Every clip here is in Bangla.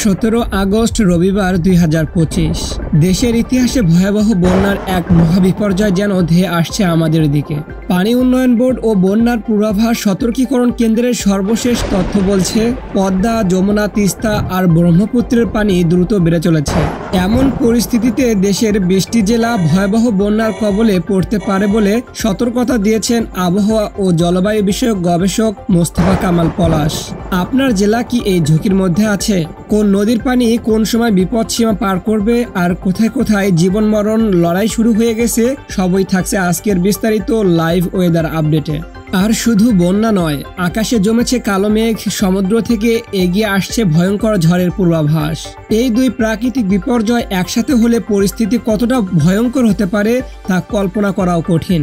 17 আগস্ট রবিবার 2025। দেশের ইতিহাসে ভয়াবহ বন্যার এক মহাবিপর্যয় যেন ধেয়ে আসছে আমাদের দিকে। পানি উন্নয়ন বোর্ড ও বন্যার পূর্বাভাস সতর্কীকরণ কেন্দ্রের সর্বশেষ তথ্য বলছে, পদ্মা, যমুনা, তিস্তা আর ব্রহ্মপুত্রের পানি দ্রুত বেড়ে চলেছে। এমন পরিস্থিতিতে দেশের 20টি জেলা ভয়াবহ বন্যার কবলে পড়তে পারে বলে সতর্কতা দিয়েছেন আবহাওয়া ও জলবায়ু বিষয়ক গবেষক মোস্তফা কামাল পলাশ। আপনার জেলা কি এই ঝুঁকির মধ্যে আছে? কোন নদীর পানি কোন সময় বিপদসীমা পার করবে আর কোথায় কোথায় জীবন মরণ লড়াই শুরু হয়ে গেছে, সবই থাকছে আজকের বিস্তারিত লাইভ ওয়েদার আপডেটে। আর শুধু বন্যা নয়, আকাশে জমেছে কালো মেঘ, সমুদ্র থেকে এগিয়ে আসছে ভয়ঙ্কর ঝড়ের পূর্বাভাস। এই দুই প্রাকৃতিক বিপর্যয় একসাথে হলে পরিস্থিতি কতটা ভয়ঙ্কর হতে পারে তা কল্পনা করাও কঠিন।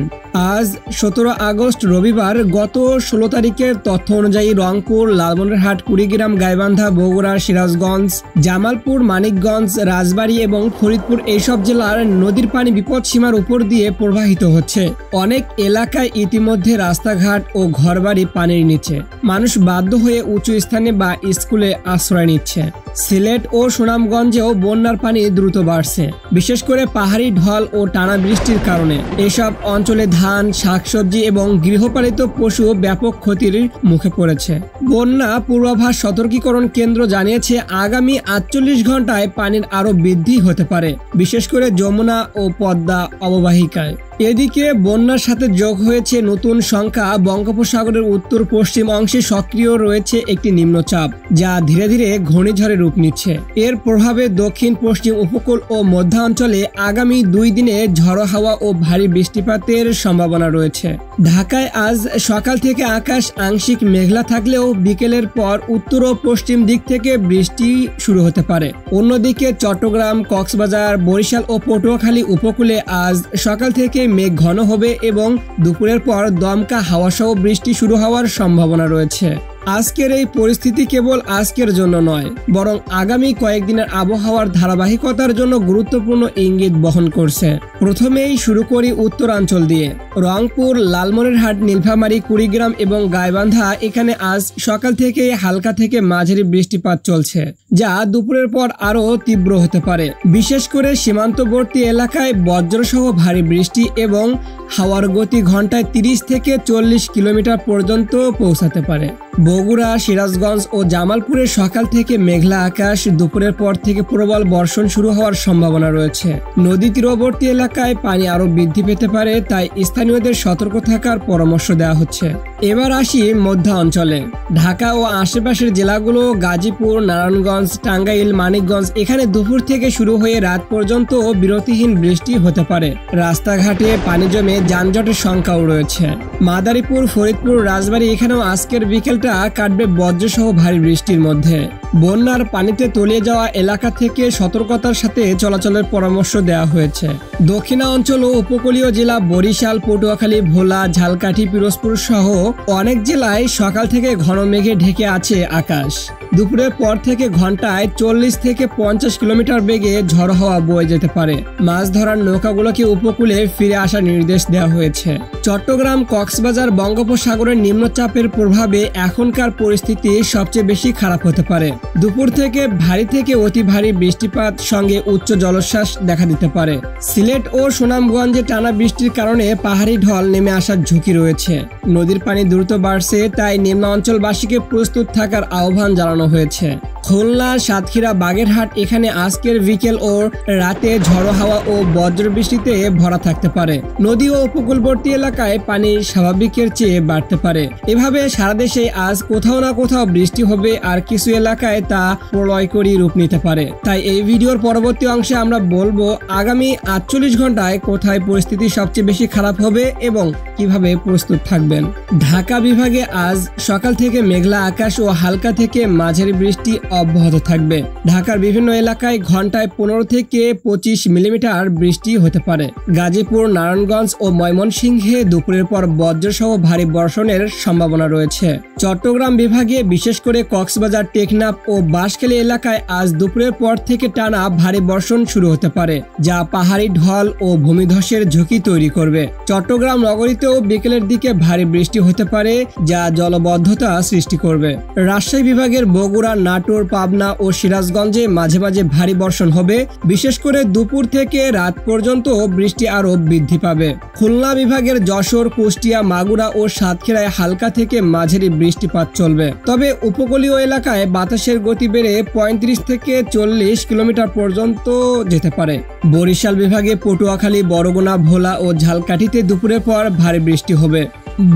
আজ 17 আগস্ট রবিবার, গত 16 তারিখের তথ্য অনুযায়ী রংপুর, লালমনিরহাট, কুড়িগ্রাম, গাইবান্ধা, বগুড়া, সিরাজগঞ্জ, জামালপুর, মানিকগঞ্জ, রাজবাড়ী এবং ফরিদপুর এইসব জেলার নদীর পানি বিপদসীমার উপর দিয়ে প্রবাহিত হচ্ছে। অনেক এলাকায় ইতিমধ্যে রাস্তাঘাট ও ঘরবাড়ি পানির নিচে। মানুষ বাধ্য হয়ে উঁচু স্থানে বা স্কুলে আশ্রয় নিচ্ছে। সিলেট ও সুনামগঞ্জেও বন্যার পানি দ্রুত বাড়ছে, বিশেষ করে পাহাড়ি ঢল ও টানা বৃষ্টির কারণে। এসব অঞ্চলে ধান, শাকসবজি এবং গৃহপালিত পশু ব্যাপক ক্ষতির মুখে পড়েছে। বন্যা পূর্বাভাস সতর্কীকরণ কেন্দ্র জানিয়েছে, আগামী 48 ঘন্টায় পানির আরও বৃদ্ধি হতে পারে, বিশেষ করে যমুনা ও পদ্মা অববাহিকায়। এদিকে বন্যার সাথে যোগ হয়েছে নতুন সংখ্যা। বঙ্গোপসাগরের উত্তর পশ্চিম অংশে সক্রিয় রয়েছে একটি নিম্নচাপ, যা ধীরে ধীরে ঘূর্ণিঝড়ে রূপ নিচ্ছে। এর প্রভাবে দক্ষিণ পশ্চিম উপকূল ও মধ্যাঞ্চলে আগামী 2 দিনে ঝড়ো হাওয়া ও ভারী বৃষ্টিপাতের সম্ভাবনা রয়েছে। ঢাকায় আজ সকাল থেকে আকাশ আংশিক মেঘলা থাকলেও বিকেলের পর উত্তর ও পশ্চিম দিক থেকে বৃষ্টি শুরু হতে পারে। অন্যদিকে চট্টগ্রাম, কক্সবাজার, বরিশাল ও পটুয়াখালী উপকূলে আজ সকাল থেকে মেঘ ঘন হবে এবং দুপুরের পর দমকা হাওয়াসহ বৃষ্টি শুরু হওয়ার সম্ভাবনা রয়েছে। আজকের এই পরিস্থিতি কেবল আজকের জন্য নয়, বরং আগামী কয়েকদিনের আবহাওয়ার ধারাবাহিকতার জন্য গুরুত্বপূর্ণ ইঙ্গিত বহন করছে। প্রথমেই শুরু করি উত্তরাঞ্চল দিয়ে। রংপুর, লালমনিরহাট, নীলফামারী, কুড়িগ্রাম এবং গাইবান্ধা এখানে আজ সকাল থেকে হালকা থেকে মাঝারি বৃষ্টিপাত চলছে, যা দুপুরের পর আরও তীব্র হতে পারে। বিশেষ করে সীমান্তবর্তী এলাকায় বজ্রসহ ভারী বৃষ্টি এবং হাওয়ার গতি ঘন্টায় 30 থেকে 40 কিলোমিটার পর্যন্ত পৌঁছাতে পারে। বগুড়া, সিরাজগঞ্জ ও জামালপুরে সকাল থেকে মেঘলা আকাশ, দুপুরের পর থেকে প্রবল বর্ষণ শুরু হওয়ার সম্ভাবনা রয়েছে। নদী তীরবর্তী এলাকায় পানি আরও বৃদ্ধি পেতে পারে, তাই স্থানীয়দের সতর্ক থাকার পরামর্শ দেওয়া হচ্ছে। এবার আসি মধ্য অঞ্চলে। ঢাকা ও আশেপাশের জেলাগুলো, গাজীপুর, নারায়ণগঞ্জ, টাঙ্গাইল, মানিকগঞ্জ এখানে দুপুর থেকে শুরু হয়ে রাত পর্যন্ত বিরতিহীন বৃষ্টি হতে পারে। রাস্তাঘাটে পানি জমে যানজটের সংখ্যাও রয়েছে। মাদারীপুর, ফরিদপুর, রাজবাড়ী এখানেও আজকের বিকেলটা কাটবে বজ্রসহ ভারী বৃষ্টির মধ্যে। বন্যার পানিতে তলিয়ে যাওয়া এলাকা থেকে সতর্কতার সাথে চলাচলের পরামর্শ দেওয়া হয়েছে। দক্ষিণাঞ্চল ও উপকূলীয় জেলা বরিশাল, পটুয়াখালী, ভোলা, ঝালকাঠি, পিরোজপুর সহ অনেক জেলায় সকাল থেকে ঘন মেঘে ঢেকে আছে আকাশ। দুপুরের পর থেকে ঘন্টায় 40 থেকে 50 কিলোমিটার বেগে ঝড়ো হাওয়া বয়ে যেতে পারে। মাছ ধরার নৌকাগুলোকে উপকূলে ফিরে আসার নির্দেশ দেওয়া হয়েছে। চট্টগ্রাম, কক্সবাজার বঙ্গোপসাগরের নিম্নচাপের প্রভাবে এখনকার পরিস্থিতি সবচেয়ে বেশি খারাপ হতে পারে। দুপুর থেকে ভারী থেকে অতি ভারী বৃষ্টিপাত সঙ্গে উচ্চ জলোচ্ছ্বাস দেখা দিতে পারে। সিলেট ও সুনামগঞ্জে টানা বৃষ্টির কারণে পাহাড়ি ঢল নেমে আসার ঝুঁকি রয়েছে। নদীর পানি দ্রুত বাড়ছে, তাই নিম্ন অঞ্চলবাসীকে প্রস্তুত থাকার আহ্বান জানানো হয়েছে। খুলনা, সাতক্ষীরা, বাগেরহাট এখানে আজকের বিকেল ও রাতে ঝড়ো হাওয়া ও বজ্রবৃষ্টিতে ভরা থাকতে পারে। নদী ও উপকূলবর্তী এলাকায় পানি স্বাভাবিকের চেয়ে বাড়তে পারে। এভাবে সারা দেশে আজ কোথাও না কোথাও বৃষ্টি হবে, আর কিছু এলাকায় তা প্রলয়করী রূপ নিতে পারে। তাই এই ভিডিওর পরবর্তী অংশে আমরা বলবো আগামী 48 ঘন্টায় কোথায় পরিস্থিতি সবচেয়ে বেশি খারাপ হবে এবং কিভাবে প্রস্তুত থাকবেন। ঢাকা বিভাগে আজ সকাল থেকে মেঘলা আকাশ ও হালকা থেকে মাঝারি বৃষ্টি অব্যাহত থাকবে। ঢাকার বিভিন্ন এলাকায় ঘন্টায় 15 থেকে 25 মিলিমিটার বৃষ্টি হতে পারে। গাজীপুর, নারায়ণগঞ্জ ও ময়মনসিংহে দুপুরের পর বজ্রসহ ভারী বর্ষণের সম্ভাবনা রয়েছে। চট্টগ্রাম বিভাগে বিশেষ করে কক্সবাজার, টেকনাফ ও বাঁশখালী এলাকায় আজ দুপুরের পর থেকে টানা ভারী বর্ষণ শুরু হতে পারে, যা পাহাড়ি ঢল ও ভূমিধসের ঝুঁকি তৈরি করবে। চট্টগ্রাম নগরীতেও বিকেলের দিকে ভারী বৃষ্টি হতে পারে, যা জলবদ্ধতা সৃষ্টি করবে। রাজশাহী বিভাগের বগুড়া, নাটোর, পাবনা ও সিরাজগঞ্জে মাঝে মাঝে ভারী বর্ষণ হবে। বিশেষ করে দুপুর থেকে রাত পর্যন্ত বৃষ্টি আরও বৃদ্ধি পাবে। খুলনা বিভাগের যশোর, কুষ্টিয়া, মাগুরা ও সাতক্ষীরায় হালকা থেকে মাঝারি বৃষ্টিপাত চলবে। তবে উপকূলীয় এলাকায় বাতাসের গতি বেড়ে 35 থেকে 40 কিলোমিটার পর্যন্ত যেতে পারে। বরিশাল বিভাগে পটুয়াখালী, বরগুনা, ভোলা ও ঝালকাঠিতে দুপুরের পর ভারী বৃষ্টি হবে।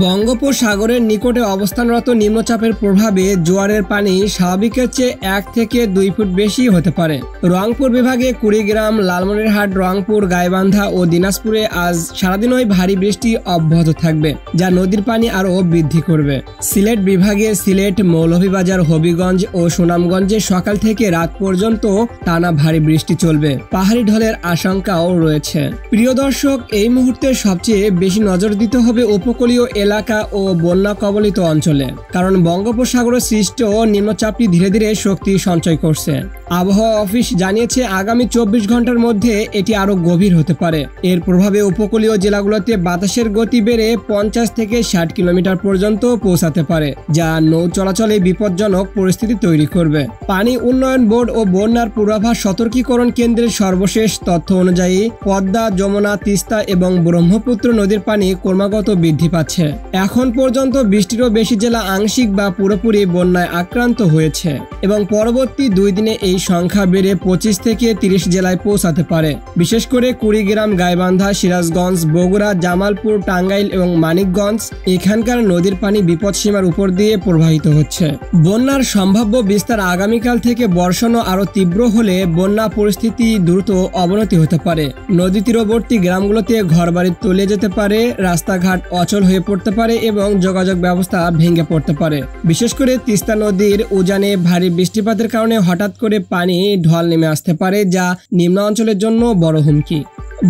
বঙ্গোপসাগরের নিকটে অবস্থানরত নিম্নচাপের প্রভাবে জোয়ারের পানি স্বাভাবিকের চেয়ে 1 থেকে 2 ফুট বেশি হতে পারে। রংপুর বিভাগে কুড়িগ্রাম, লালমনিরহাট, রংপুর, গাইবান্ধা ও দিনাজপুরে আজ সারাদিনই ভারী বৃষ্টি অব্যাহত থাকবে, যা নদীর পানি আরও বৃদ্ধি করবে। সিলেট বিভাগে সিলেট, মৌলভীবাজার, হবিগঞ্জ ও সুনামগঞ্জে সকাল থেকে রাত পর্যন্ত টানা ভারী বৃষ্টি চলবে। পাহাড়ি ঢলের আশঙ্কাও রয়েছে। প্রিয় দর্শক, এই মুহূর্তে সবচেয়ে বেশি নজর দিতে হবে উপকূলীয় এলাকা ও বন্যা কবলিত অঞ্চলে, কারণ বঙ্গোপসাগরে সৃষ্ট নিম্নচাপটি ধীরে ধীরে শক্তি সঞ্চয় করছে। আবহাওয়া অফিস জানিয়েছে আগামী 24 ঘন্টার মধ্যে এটি আরো গভীর হতে পারে। এর প্রভাবে উপকূলীয় জেলাগুলোতে বাতাসের গতি বেড়ে 50 থেকে 60 কিলোমিটার পর্যন্ত পৌঁছাতে পারে, যা নৌ চলাচলে বিপজ্জনক পরিস্থিতি তৈরি করবে। পানি উন্নয়ন বোর্ড ও বন্যার পূর্বাভাস সতর্কীকরণ কেন্দ্রের সর্বশেষ তথ্য অনুযায়ী পদ্মা, যমুনা, তিস্তা এবং ব্রহ্মপুত্র নদীর পানি ক্রমাগত বৃদ্ধি পাচ্ছে। এখন পর্যন্ত 20টিরও বেশি জেলা আংশিক বা পুরোপুরি বন্যায় আক্রান্ত হয়েছে এবং পরবর্তী 2 দিনে এই সংখ্যা বেড়ে 25 থেকে 30 জেলায় পৌঁছাতে পারে। বিশেষ করে কুড়িগ্রাম, গাইবান্ধা, সিরাজগঞ্জ, বগুড়া, জামালপুর, টাঙ্গাইল এবং মানিকগঞ্জ, এখানকার নদীর পানি বিপদসীমার উপর দিয়ে প্রবাহিত হচ্ছে। বন্যার সম্ভাব্য বিস্তার আগামীকাল থেকে বর্ষণ আরও তীব্র হলে বন্যা পরিস্থিতি দ্রুত অবনতি হতে পারে। নদী তীরবর্তী গ্রামগুলোতে ঘরবাড়ি তলিয়ে যেতে পারে, রাস্তাঘাট অচল হয়ে পড়তে পারে এবং যোগাযোগ ব্যবস্থা ভেঙে পড়তে পারে। বিশেষ করে তিস্তা নদীর উজানে ভারী বৃষ্টিপাতের কারণে হঠাৎ করে পানি ঢল নেমে আসতে পারে, যা নিম্ন অঞ্চলের জন্য বড় হুমকি।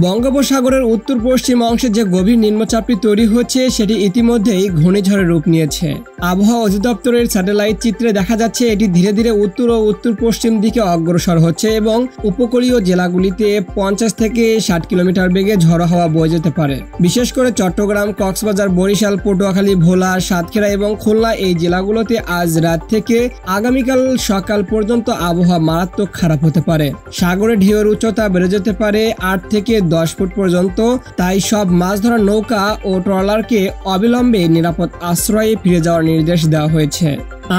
বঙ্গোপসাগরের উত্তর পশ্চিম অংশে যে গভীর নিম্নচাপটি তৈরি হচ্ছে সেটি ইতিমধ্যেই ঘূর্ণিঝড়ের রূপ নিয়েছে। আবহাওয়া অধিদপ্তরের স্যাটেলাইট চিত্রে দেখা যাচ্ছে এটি ধীরে ধীরে উত্তর ও উত্তর পশ্চিম দিকে অগ্রসর হচ্ছে এবং উপকূলীয় জেলাগুলিতে 50 থেকে 60 কিলোমিটার বেগে ঝড়ো হাওয়া বয়ে যেতে পারে। বিশেষ করে চট্টগ্রাম, কক্সবাজার, বরিশাল, পটুয়াখালী, ভোলা, সাতক্ষীরা এবং খুলনা এই জেলাগুলোতে আজ রাত থেকে আগামীকাল সকাল পর্যন্ত আবহাওয়া মারাত্মক খারাপ হতে পারে। সাগরে ঢেউয়ের উচ্চতা বেড়ে যেতে পারে 8 থেকে 10 ফুট পর্যন্ত। তাই সব মাছ ধরার নৌকা ও ট্রলারকে অবিলম্বে নিরাপদ আশ্রয়ে ফিরে যাওয়ার নির্দেশ দেওয়া হয়েছে।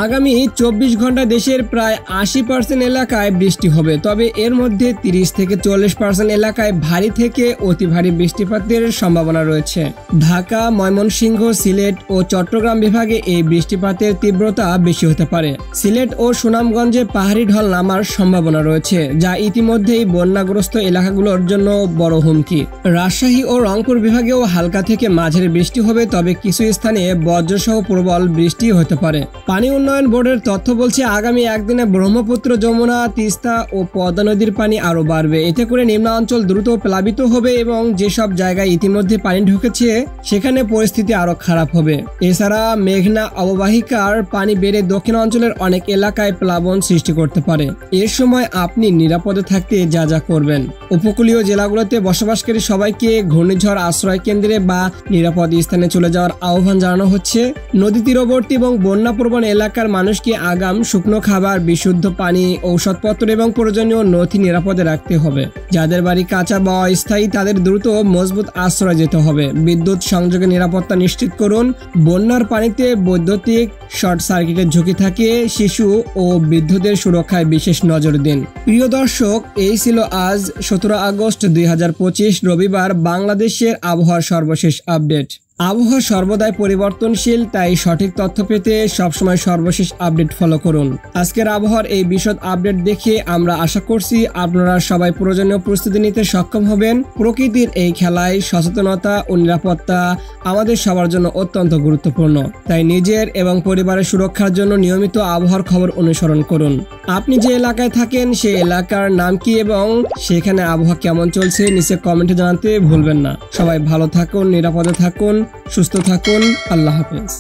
আগামী 24 ঘন্টা দেশের প্রায় 80% এলাকায় বৃষ্টি হবে, তবে এর মধ্যে 30 থেকে 40% এলাকায় ভারী থেকে অতি ভারী বৃষ্টিপাতের সম্ভাবনা রয়েছে। ঢাকা, ময়মনসিংহ, সিলেট ও চট্টগ্রাম বিভাগে এই বৃষ্টিপাতের তীব্রতা বেশি হতে পারে। সিলেট ও সুনামগঞ্জে পাহাড়ি ঢল নামার সম্ভাবনা রয়েছে, যা ইতিমধ্যেই বন্যাগ্রস্ত এলাকাগুলোর জন্য বড় হুমকি। রাজশাহী ও রংপুর বিভাগেও হালকা থেকে মাঝারি বৃষ্টি হবে, তবে কিছু স্থানে বজ্রসহ প্রবল বৃষ্টি হতে পারে। পানি উন্নয়ন বোর্ডের তথ্য বলছে আগামী একদিনে ব্রহ্মপুত্র, যমুনা, তিস্তা ও পদ্মা নদীর পানি আরো বাড়বে। এতে করে নিম্নাঞ্চল দ্রুত প্লাবিত হবে এবং যেসব জায়গায় ইতিমধ্যে পানি ঢুকেছে সেখানে পরিস্থিতি আরো খারাপ হবে। এছাড়া মেঘনা অববাহিকার পানি বেড়ে দক্ষিণ অঞ্চলের অনেক এলাকায় প্লাবন সৃষ্টি করতে পারে। এর সময় আপনি নিরাপদে থাকতে যা যা করবেন। উপকূলীয় জেলাগুলোতে বসবাসকারী সবাইকে ঘূর্ণিঝড় আশ্রয় কেন্দ্রে বা নিরাপদ স্থানে চলে যাওয়ার আহ্বান জানানো হচ্ছে। নদী তীরবর্তী এবং বন্যাপ্রবণ এলাকার মানুষকে আগাম শুকনো খাবার, বিশুদ্ধ পানি, ঔষধপত্র এবং প্রয়োজনীয় নথি নিরাপদে রাখতে হবে। যাদের বাড়ি কাঁচা বা অস্থায়ী তাদের দ্রুত মজবুত আশ্রয় যেতে হবে। বিদ্যুৎ সংযোগের নিরাপত্তা নিশ্চিত করুন। বন্যার পানিতে বৈদ্যুতিক শর্ট সার্কিটের ঝুঁকি থাকে। শিশু ও বৃদ্ধদের সুরক্ষায় বিশেষ নজর দিন। প্রিয় দর্শক, এই ছিল আজ 17 আগস্ট 2025 রবিবার বাংলাদেশের আবহাওয়ার সর্বশেষ আপডেট। আবহাওয়া সর্বদাই পরিবর্তনশীল, তাই সঠিক তথ্য পেতে সবসময় সর্বশেষ আপডেট ফলো করুন। আজকের আবহাওয়ার এই বিশদ আপডেট দেখে আমরা আশা করছি আপনারা সবাই প্রয়োজনীয় প্রস্তুতি নিতে সক্ষম হবেন। প্রকৃতির এই খেলায় সচেতনতা ও নিরাপত্তা আমাদের সবার জন্য অত্যন্ত গুরুত্বপূর্ণ। তাই নিজের এবং পরিবারের সুরক্ষার জন্য নিয়মিত আবহাওয়ার খবর অনুসরণ করুন। আপনি যে এলাকায় থাকেন সেই এলাকার নাম কি এবং সেখানে আবহাওয়া কেমন চলছে নিচে কমেন্টে জানাতে ভুলবেন না। সবাই ভালো থাকুন, নিরাপদে থাকুন, সুস্থ থাকুন। আল্লাহ হাফেজ।